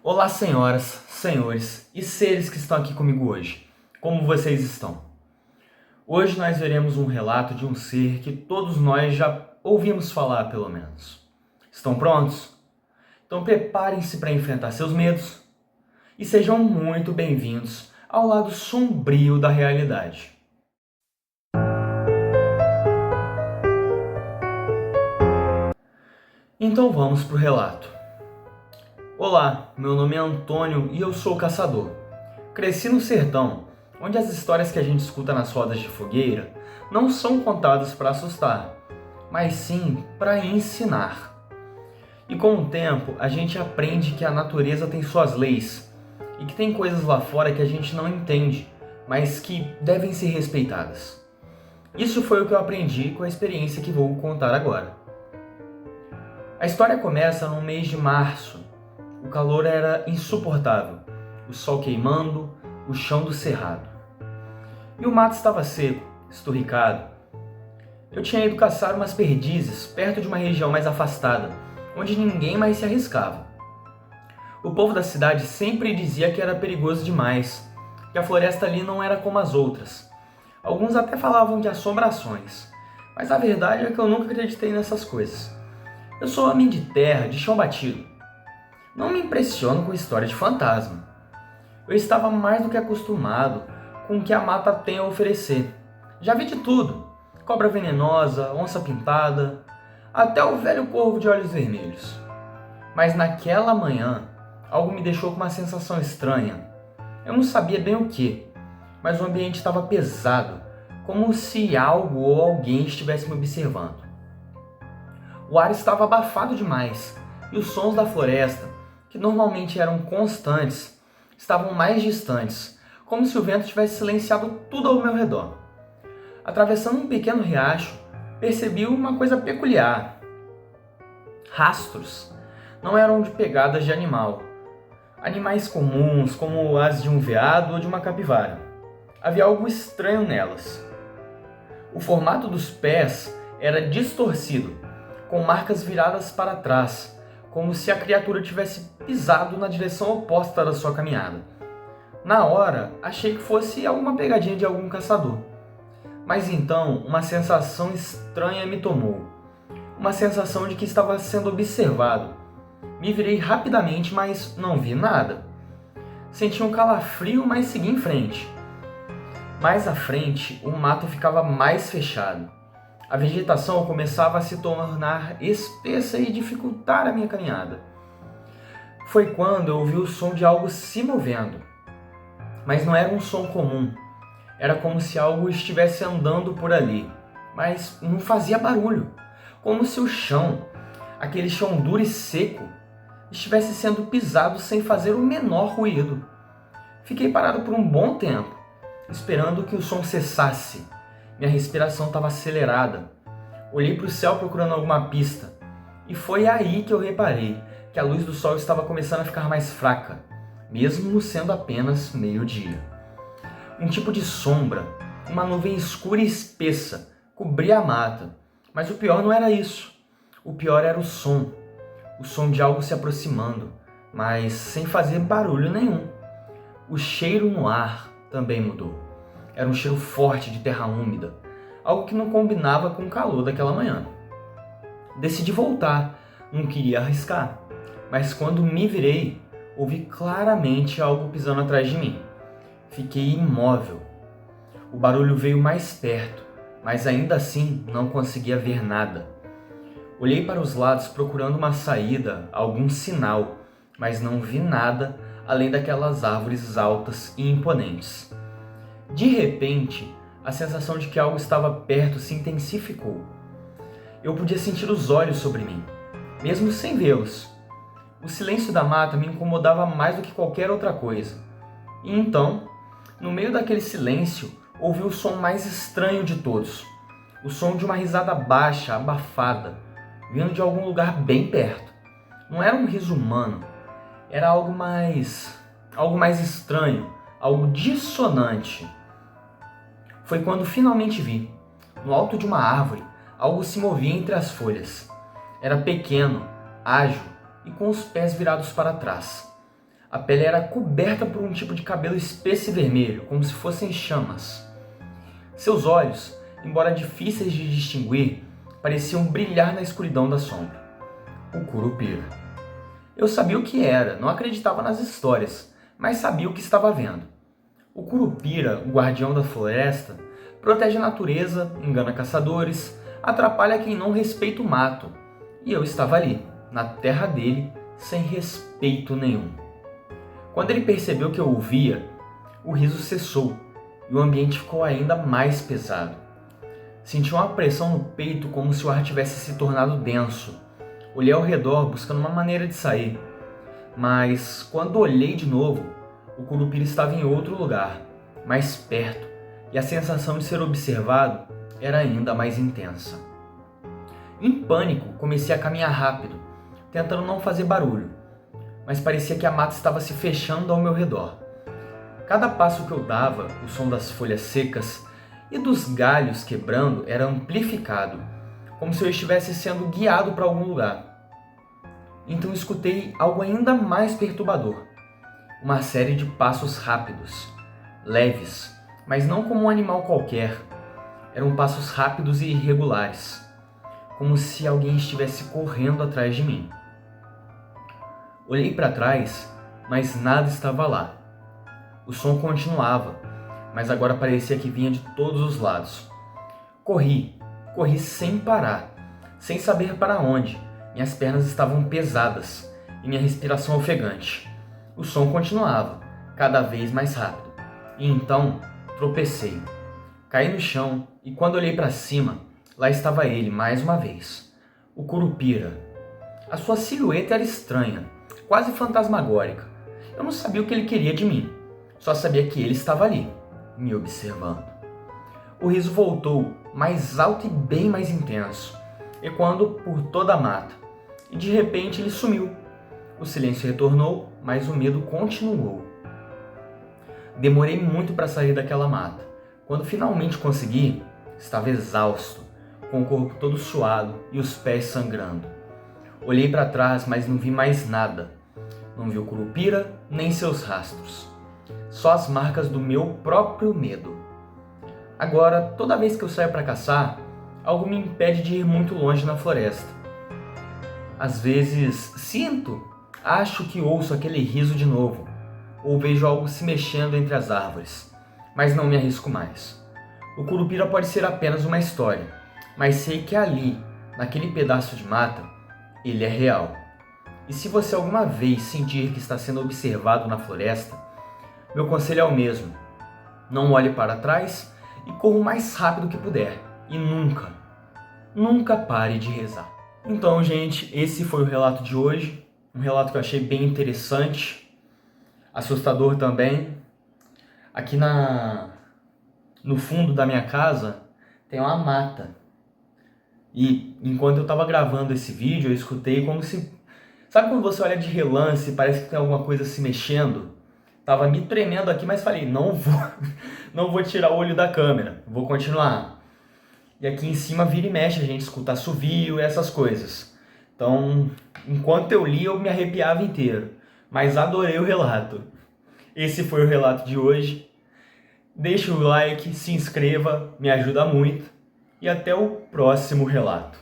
Olá, senhoras, senhores e seres que estão aqui comigo hoje. Como vocês estão? Hoje nós veremos um relato de um ser que todos nós já ouvimos falar, pelo menos. Estão prontos? Então preparem-se para enfrentar seus medos e sejam muito bem-vindos ao lado sombrio da realidade. Então vamos para o relato. Olá, meu nome é Antônio e eu sou caçador. Cresci no sertão, onde as histórias que a gente escuta nas rodas de fogueira não são contadas para assustar, mas sim para ensinar. E com o tempo, a gente aprende que a natureza tem suas leis e que tem coisas lá fora que a gente não entende, mas que devem ser respeitadas. Isso foi o que eu aprendi com a experiência que vou contar agora. A história começa no mês de março. O calor era insuportável, o sol queimando o chão do cerrado. E o mato estava seco, esturricado. Eu tinha ido caçar umas perdizes perto de uma região mais afastada, onde ninguém mais se arriscava. O povo da cidade sempre dizia que era perigoso demais, que a floresta ali não era como as outras. Alguns até falavam de assombrações, mas a verdade é que eu nunca acreditei nessas coisas. Eu sou homem de terra, de chão batido. Não me impressiono com histórias de fantasma. Eu estava mais do que acostumado com o que a mata tem a oferecer. Já vi de tudo: cobra venenosa, onça pintada, até o velho corvo de olhos vermelhos. Mas naquela manhã, algo me deixou com uma sensação estranha. Eu não sabia bem o que, mas o ambiente estava pesado, como se algo ou alguém estivesse me observando. O ar estava abafado demais e os sons da floresta, que normalmente eram constantes, estavam mais distantes, como se o vento tivesse silenciado tudo ao meu redor. Atravessando um pequeno riacho, percebi uma coisa peculiar. Rastros. Não eram de pegadas de animal. Animais comuns, como as de um veado ou de uma capivara. Havia algo estranho nelas. O formato dos pés era distorcido, com marcas viradas para trás, como se a criatura tivesse pisado na direção oposta da sua caminhada. Na hora, achei que fosse alguma pegadinha de algum caçador. Mas então, uma sensação estranha me tomou. Uma sensação de que estava sendo observado. Me virei rapidamente, mas não vi nada. Senti um calafrio, mas segui em frente. Mais à frente, o mato ficava mais fechado. A vegetação começava a se tornar espessa e dificultar a minha caminhada. Foi quando eu ouvi o som de algo se movendo. Mas não era um som comum. Era como se algo estivesse andando por ali, mas não fazia barulho. Como se o chão, aquele chão duro e seco, estivesse sendo pisado sem fazer o menor ruído. Fiquei parado por um bom tempo, esperando que o som cessasse. Minha respiração estava acelerada. Olhei para o céu procurando alguma pista. E foi aí que eu reparei que a luz do sol estava começando a ficar mais fraca, mesmo sendo apenas meio-dia. Um tipo de sombra, uma nuvem escura e espessa, cobria a mata. Mas o pior não era isso. O pior era o som. O som de algo se aproximando, mas sem fazer barulho nenhum. O cheiro no ar também mudou. Era um cheiro forte de terra úmida, algo que não combinava com o calor daquela manhã. Decidi voltar, não queria arriscar, mas quando me virei, ouvi claramente algo pisando atrás de mim. Fiquei imóvel. O barulho veio mais perto, mas ainda assim não conseguia ver nada. Olhei para os lados procurando uma saída, algum sinal, mas não vi nada além daquelas árvores altas e imponentes. De repente, a sensação de que algo estava perto se intensificou. Eu podia sentir os olhos sobre mim, mesmo sem vê-los. O silêncio da mata me incomodava mais do que qualquer outra coisa. E então, no meio daquele silêncio, ouvi o som mais estranho de todos. O som de uma risada baixa, abafada, vindo de algum lugar bem perto. Não era um riso humano, era algo mais estranho, algo dissonante. Foi quando finalmente vi, no alto de uma árvore, algo se movia entre as folhas. Era pequeno, ágil e com os pés virados para trás. A pele era coberta por um tipo de cabelo espesso e vermelho, como se fossem chamas. Seus olhos, embora difíceis de distinguir, pareciam brilhar na escuridão da sombra. O Curupira. Eu sabia o que era, não acreditava nas histórias, mas sabia o que estava vendo. O Curupira, o guardião da floresta, protege a natureza, engana caçadores, atrapalha quem não respeita o mato. E eu estava ali, na terra dele, sem respeito nenhum. Quando ele percebeu que eu o via, o riso cessou e o ambiente ficou ainda mais pesado. Senti uma pressão no peito como se o ar tivesse se tornado denso. Olhei ao redor buscando uma maneira de sair, mas quando olhei de novo, o Curupira estava em outro lugar, mais perto, e a sensação de ser observado era ainda mais intensa. Em pânico, comecei a caminhar rápido, tentando não fazer barulho, mas parecia que a mata estava se fechando ao meu redor. Cada passo que eu dava, o som das folhas secas e dos galhos quebrando era amplificado, como se eu estivesse sendo guiado para algum lugar. Então escutei algo ainda mais perturbador. Uma série de passos rápidos, leves, mas não como um animal qualquer. Eram passos rápidos e irregulares, como se alguém estivesse correndo atrás de mim. Olhei para trás, mas nada estava lá. O som continuava, mas agora parecia que vinha de todos os lados. Corri sem parar, sem saber para onde. Minhas pernas estavam pesadas e minha respiração ofegante. O som continuava, cada vez mais rápido. E então, tropecei. Caí no chão e quando olhei para cima, lá estava ele mais uma vez. O Curupira. A sua silhueta era estranha, quase fantasmagórica. Eu não sabia o que ele queria de mim. Só sabia que ele estava ali, me observando. O riso voltou, mais alto e bem mais intenso, ecoando por toda a mata. E de repente ele sumiu. O silêncio retornou, mas o medo continuou. Demorei muito para sair daquela mata. Quando finalmente consegui, estava exausto, com o corpo todo suado e os pés sangrando. Olhei para trás, mas não vi mais nada. Não vi o Curupira, nem seus rastros. Só as marcas do meu próprio medo. Agora, toda vez que eu saio para caçar, algo me impede de ir muito longe na floresta. Às vezes, acho que ouço aquele riso de novo, ou vejo algo se mexendo entre as árvores, mas não me arrisco mais. O Curupira pode ser apenas uma história, mas sei que ali, naquele pedaço de mata, ele é real. E se você alguma vez sentir que está sendo observado na floresta, meu conselho é o mesmo. Não olhe para trás e corra o mais rápido que puder. E nunca pare de rezar. Então, gente, esse foi o relato de hoje. Um relato que eu achei bem interessante, assustador também. Aqui no fundo da minha casa tem uma mata. E enquanto eu estava gravando esse vídeo, eu escutei como se... Sabe quando você olha de relance e parece que tem alguma coisa se mexendo? Tava me tremendo aqui, mas falei, não vou tirar o olho da câmera, vou continuar. E aqui em cima vira e mexe, a gente escuta assovio e essas coisas. Então, enquanto eu li, eu me arrepiava inteiro. Mas adorei o relato. Esse foi o relato de hoje. Deixe o like, se inscreva, me ajuda muito. E até o próximo relato.